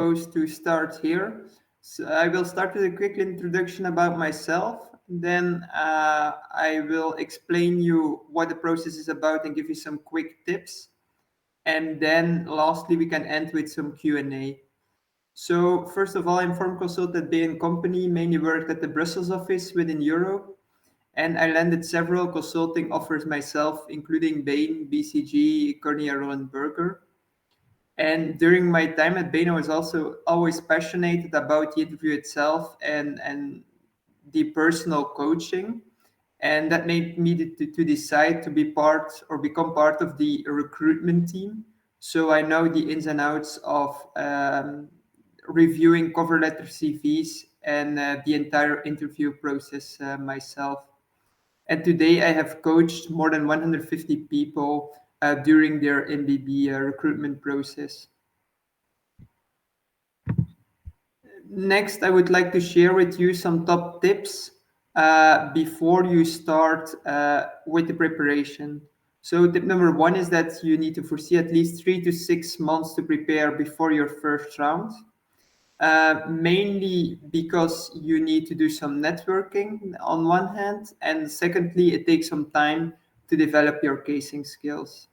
supposed to start here. So I will start with a quick introduction about myself. Then I will explain you what the process is about and give you some quick tips. And then lastly, we can end with some Q&A. So first of all, I'm firm consultant at Bain company, mainly worked at the Brussels office within Europe. And I landed several consulting offers myself, including Bain, BCG, Cornea Roland Berger. And during my time at Bain, I was also always passionate about the interview itself and the personal coaching. And that made me to decide to be part or become part of the recruitment team. So I know the ins and outs of reviewing cover letter CVs and the entire interview process myself. And today I have coached more than 150 people during their MBB recruitment process. Next, I would like to share with you some top tips before you start with the preparation. So tip number one is that you need to foresee at least 3 to 6 months to prepare before your first round. Mainly because you need to do some networking on one hand, and secondly, it takes some time to develop your casing skills.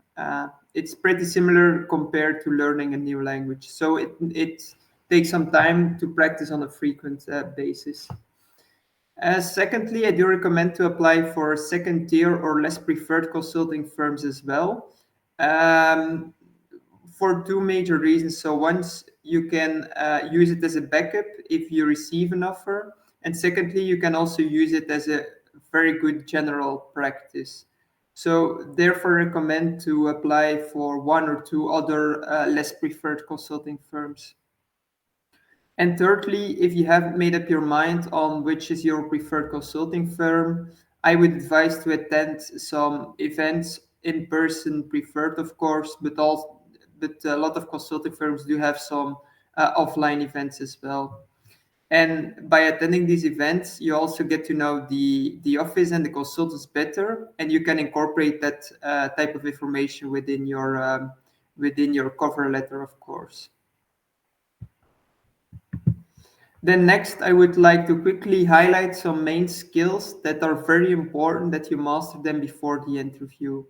It's pretty similar compared to learning a new language. So it takes some time to practice on a frequent basis. Secondly, I do recommend to apply for second tier or less preferred consulting firms as well. For two major reasons. So once you can use it as a backup if you receive an offer. And secondly, you can also use it as a very good general practice. So therefore recommend to apply for one or two other less preferred consulting firms. And thirdly, if you haven't made up your mind on which is your preferred consulting firm, I would advise to attend some events in person, preferred of course, but a lot of consulting firms do have some offline events as well. And by attending these events, you also get to know the office and the consultants better, and you can incorporate that type of information within your cover letter, of course. Then next, I would like to quickly highlight some main skills that are very important that you master them before the interview.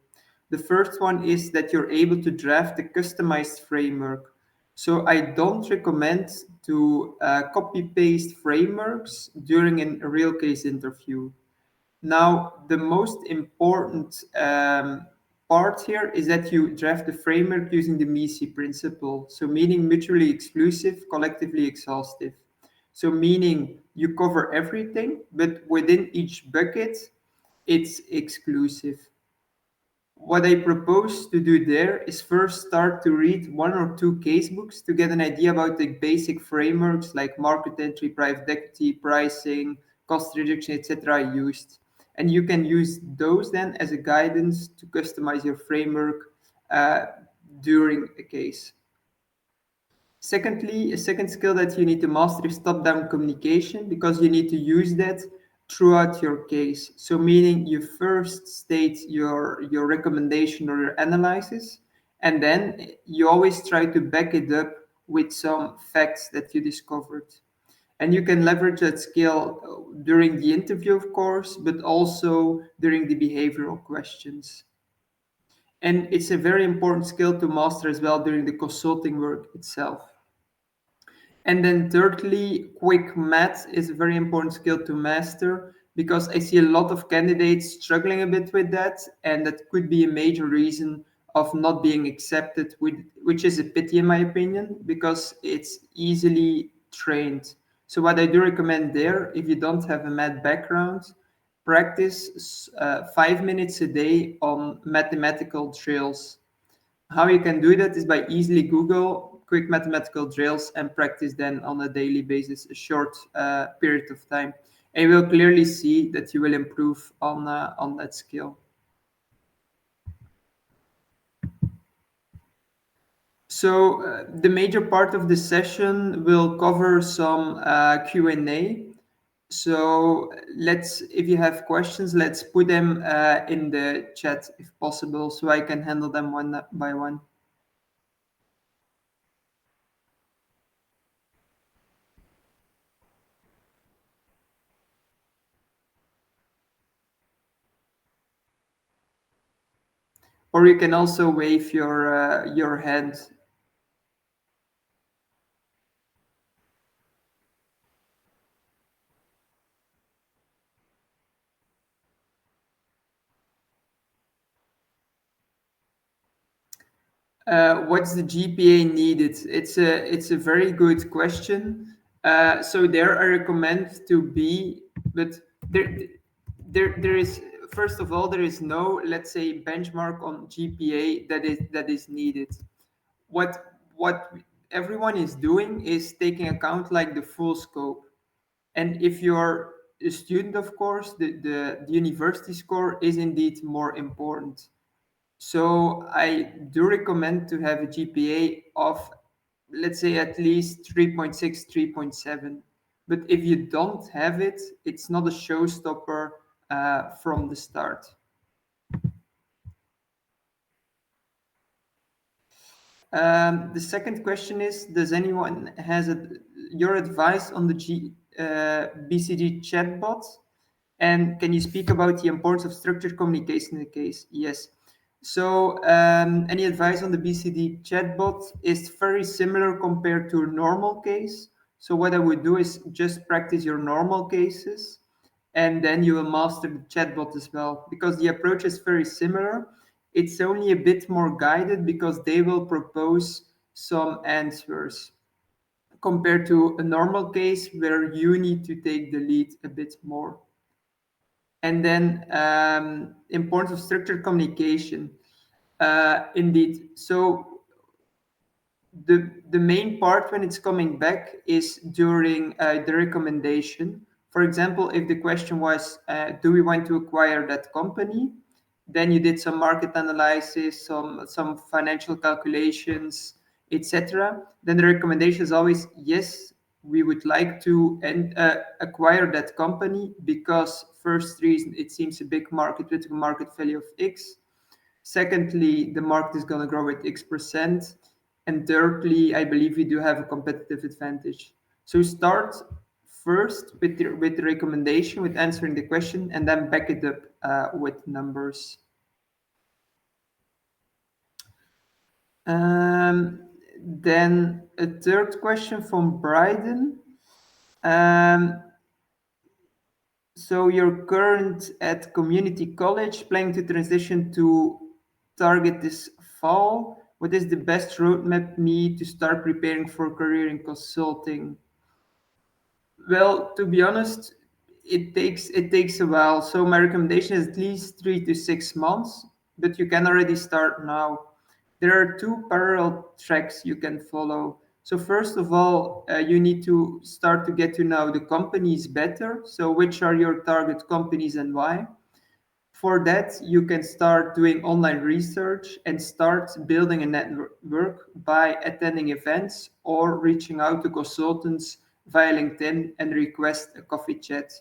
The first one is that you're able to draft a customized framework. So I don't recommend to copy-paste frameworks during a real case interview. Now, the most important part here is that you draft the framework using the MECE principle. So meaning mutually exclusive, collectively exhaustive. So meaning you cover everything, but within each bucket, it's exclusive. What I propose to do there is first start to read one or two case books to get an idea about the basic frameworks like market entry, private equity, pricing, cost reduction, etc. used. And you can use those then as a guidance to customize your framework during a case. Secondly, a second skill that you need to master is top-down communication because you need to use that throughout your case. So meaning you first state your recommendation or your analysis, and then you always try to back it up with some facts that you discovered. And you can leverage that skill during the interview, of course, but also during the behavioral questions. And it's a very important skill to master as well during the consulting work itself. And then thirdly, quick math is a very important skill to master because I see a lot of candidates struggling a bit with that, and that could be a major reason of not being accepted, which is a pity in my opinion, because it's easily trained. So what I do recommend there, if you don't have a math background, practice 5 minutes a day on mathematical drills. How you can do that is by easily Google quick mathematical drills and practice then on a daily basis, a short period of time. And you will clearly see that you will improve on that skill. So the major part of the session will cover some Q&A. So if you have questions, let's put them in the chat if possible, so I can handle them one by one. or you can also wave your hand. What's the GPA needed? It's a very good question. So there I recommend to be, but there there is, first of all, there is no, let's say, benchmark on GPA that is needed. What everyone is doing is taking account like the full scope. And if you're a student, of course, the university score is indeed more important. So I do recommend to have a GPA of, let's say, at least 3.6, 3.7. But if you don't have it, it's not a showstopper from the start. The second question is, does anyone has your advice on the BCG chatbot? And can you speak about the importance of structured communication in the case? Yes. So any advice on the BCD chatbot is very similar compared to a normal case. So what I would do is just practice your normal cases, and then you will master the chatbot as well, because the approach is very similar. It's only a bit more guided because they will propose some answers compared to a normal case where you need to take the lead a bit more. And then importance of structured communication. Indeed. So the main part when it's coming back is during the recommendation. For example, if the question was, do we want to acquire that company? Then you did some market analysis, some financial calculations, etc. Then the recommendation is always, yes, we would like to acquire that company because, first reason, it seems a big market with a market value of X. Secondly, the market is going to grow with X%. And thirdly, I believe we do have a competitive advantage. So start first with the recommendation, with answering the question, and then back it up with numbers. Then a third question from Bryden. So you're current at community college, planning to transition to target this fall. What is the best roadmap me to start preparing for career in consulting? Well, to be honest, it takes a while. So my recommendation is at least 3 to 6 months, but you can already start now. There are two parallel tracks you can follow. So first of all, you need to start to get to know the companies better. So which are your target companies and why? For that, you can start doing online research and start building a network by attending events or reaching out to consultants via LinkedIn and request a coffee chat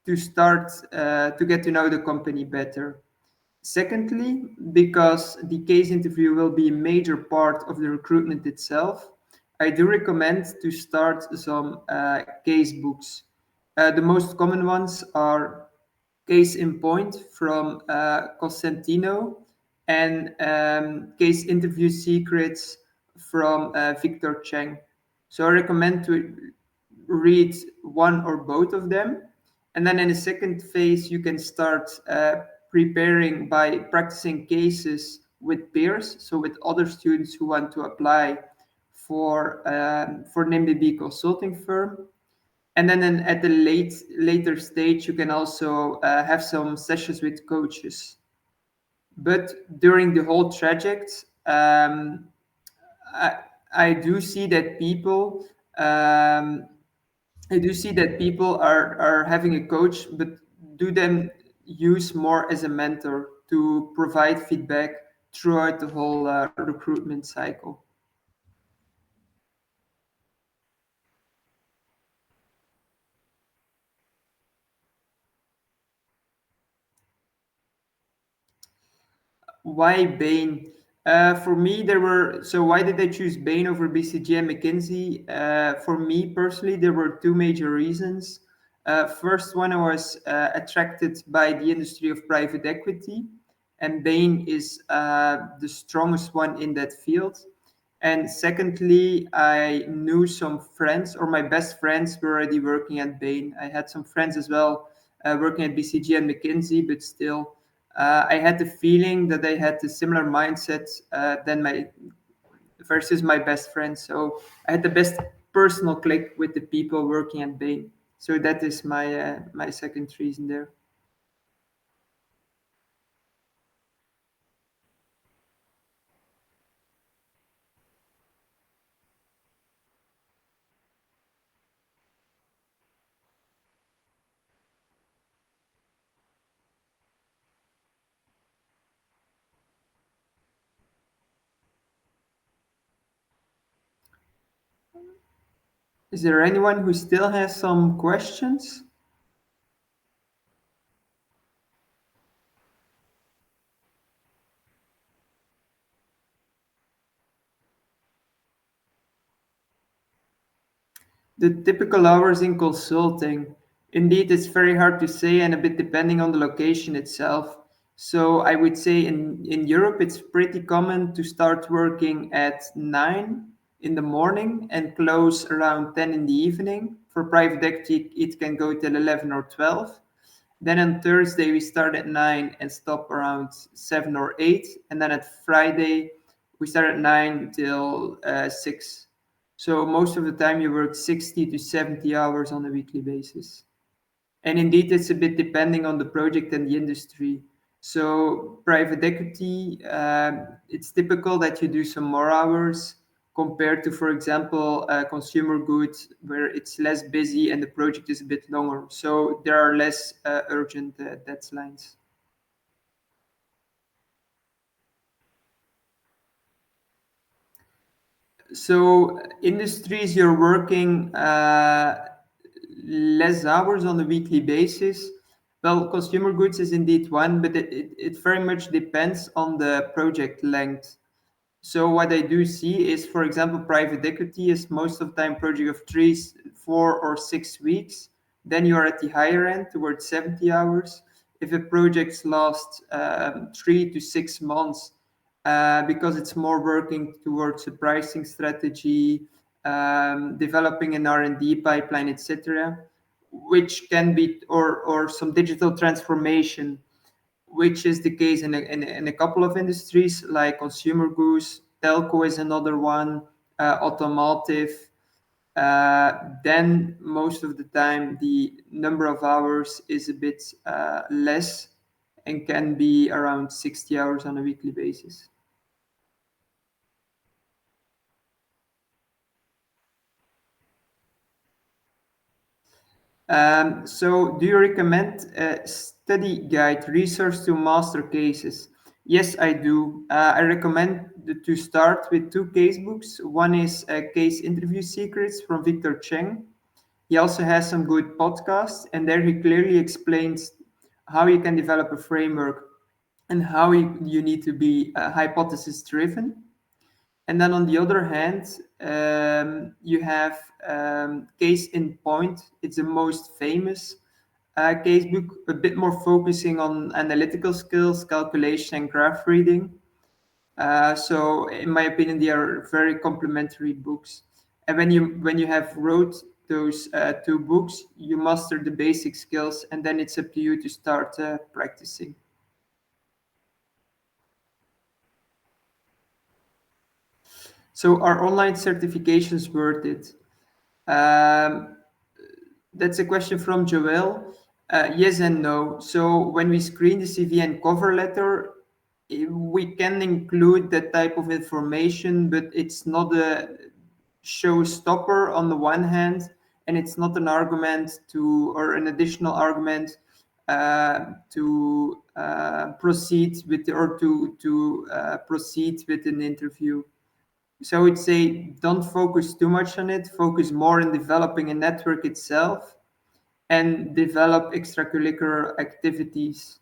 to start to get to know the company better. Secondly, because the case interview will be a major part of the recruitment itself, I do recommend to start some case books. The most common ones are Case in Point from Cosentino and Case Interview Secrets from Victor Cheng. So I recommend to read one or both of them. And then in the second phase, you can start preparing by practicing cases with peers, so with other students who want to apply for an MBB consulting firm. And then at the later stage, you can also have some sessions with coaches. But during the whole traject, I, I do see that people um, I do see that people are having a coach, but do them use more as a mentor to provide feedback throughout the whole recruitment cycle. Why Bain? For me, there were so why did I choose Bain over BCG and McKinsey? For me personally, there were two major reasons. First one, I was attracted by the industry of private equity, and Bain is the strongest one in that field. And secondly, I knew some friends, or my best friends were already working at Bain. I had some friends as well working at BCG and McKinsey, but still, I had the feeling that they had a similar mindset than my versus my best friend. So I had the best personal click with the people working at Bain. So that is my second reason there. Is there anyone who still has some questions? The typical hours in consulting, indeed, it's very hard to say and a bit depending on the location itself. So I would say in Europe, it's pretty common to start working at 9 in the morning and close around 10 in the evening. For private equity, it can go till 11 or 12. Then on Thursday, we start at 9 and stop around 7 or 8. And then at Friday, we start at 9 till 6. So most of the time, you work 60 to 70 hours on a weekly basis. And indeed, it's a bit depending on the project and the industry. So private equity, it's typical that you do some more hours compared to, for example, consumer goods, where it's less busy and the project is a bit longer. So there are less urgent deadlines. So industries you're working less hours on a weekly basis. Well, consumer goods is indeed one, but it very much depends on the project length. So what I do see is, for example, private equity is most of the time project of 3, 4, or 6 weeks. Then you are at the higher end towards 70 hours. If a project lasts 3 to 6 months, because it's more working towards a pricing strategy, developing an R&D pipeline, etc., which can be, or some digital transformation, which is the case in a couple of industries like consumer goods, telco is another one, automotive. Then most of the time the number of hours is a bit less and can be around 60 hours on a weekly basis. So do you recommend a study guide research to master cases? Yes, I do. I recommend to start with two case books. One is Case Interview Secrets from Victor Cheng. He also has some good podcasts, and there he clearly explains how you can develop a framework and how you need to be hypothesis driven. And then on the other hand, you have Case in Point. It's the most famous casebook, a bit more focusing on analytical skills, calculation, and graph reading. So, in my opinion, they are very complementary books. And when you have wrote those two books, you master the basic skills, and then it's up to you to start practicing. So, are online certifications worth it? Um, That's a question from Joel. Yes and no. So when we screen the CV and cover letter, we can include that type of information, but it's not a showstopper on the one hand, and it's not an argument to, or an additional argument to proceed with, or to proceed with an interview. So I would say don't focus too much on it. Focus more on developing a network itself and develop extracurricular activities.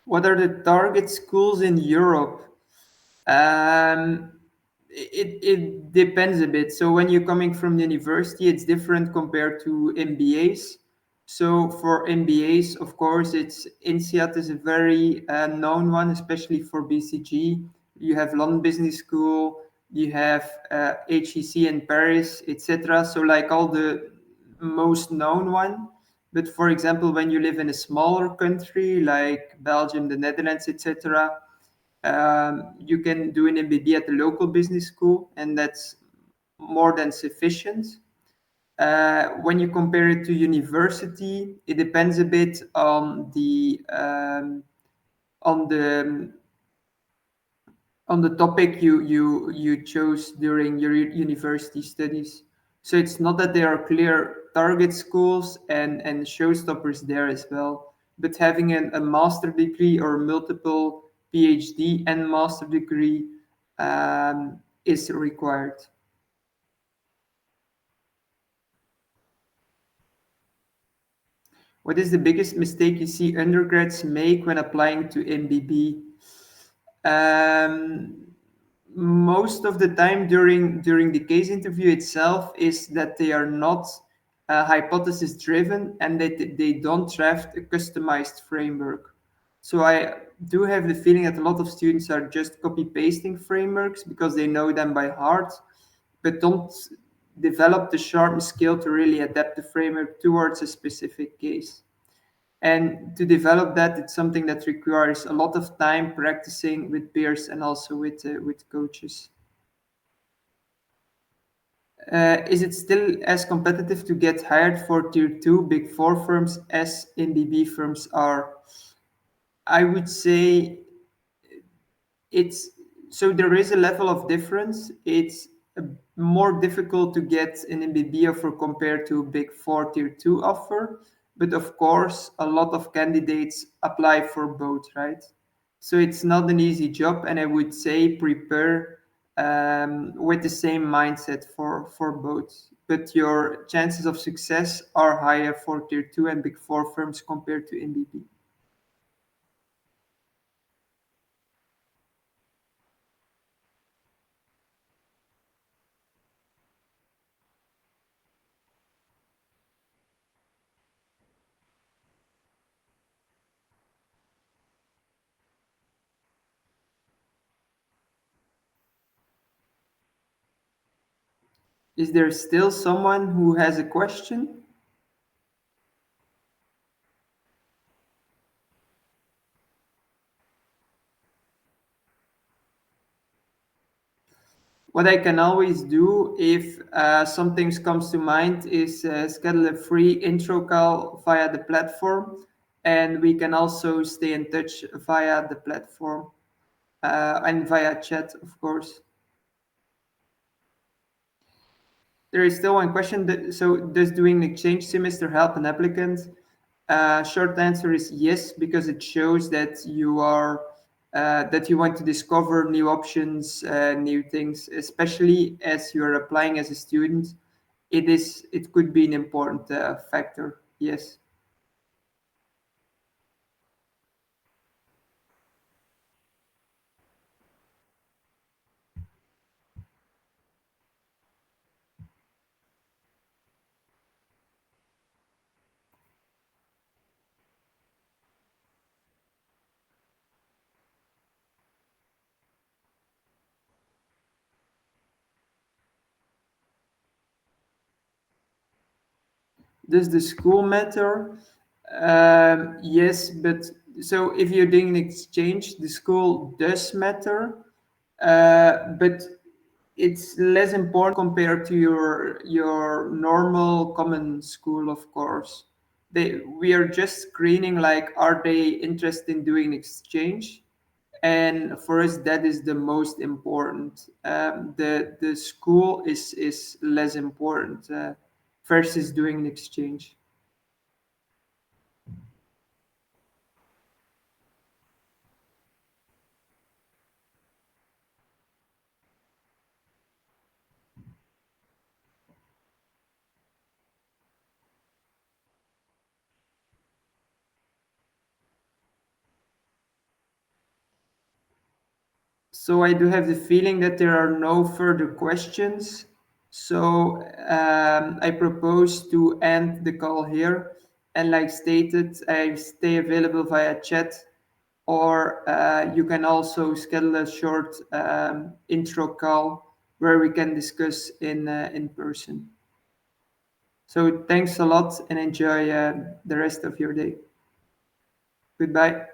What are the target schools in Europe? Um, it depends a bit. So when you're coming from university, it's different compared to MBAs. So for MBAs, of course, it's INSEAD is a very known one, especially for BCG. You have London Business School, you have HEC in Paris, etc. So like all the most known one. But for example, when you live in a smaller country like Belgium, the Netherlands, etc., you can do an MBB at the local business school, and that's more than sufficient. When you compare it to university, it depends a bit on the on the topic you chose during your university studies. So it's not that there are clear target schools and showstoppers there as well, but having a master degree or multiple PhD and master degree is required. What is the biggest mistake you see undergrads make when applying to MBB? Um, Most of the time during the case interview itself is that they are not hypothesis driven and that they don't draft a customized framework. So I do have the feeling that a lot of students are just copy pasting frameworks because they know them by heart, but don't develop the sharp skill to really adapt the framework towards a specific case. And to develop that, it's something that requires a lot of time practicing with peers and also with coaches. Is it still as competitive to get hired for tier two big four firms as MBB firms are? I would say it's so there is a level of difference. It's more difficult to get an MBB offer compared to a big four tier two offer, but of course, a lot of candidates apply for both, right? So it's not an easy job, and I would say prepare with the same mindset for both. But your chances of success are higher for tier two and big four firms compared to MBB. Is there still someone who has a question? What I can always do if something comes to mind is schedule a free intro call via the platform, and we can also stay in touch via the platform and via chat, of course. There is still one question. So, does doing an exchange semester help an applicant? Short answer is yes, because it shows that you want to discover new options, new things, especially as you are applying as a student. It could be an important factor. Yes. Does the school matter? Yes, but so if you're doing an exchange, the school does matter, but it's less important compared to your normal common school, of course. We are just screening like, are they interested in doing exchange? And for us, that is the most important. The school is less important versus doing an exchange. So I do have the feeling that there are no further questions. So I propose to end the call here. And like stated, I stay available via chat, or you can also schedule a short intro call where we can discuss in person. So thanks a lot and enjoy the rest of your day. Goodbye.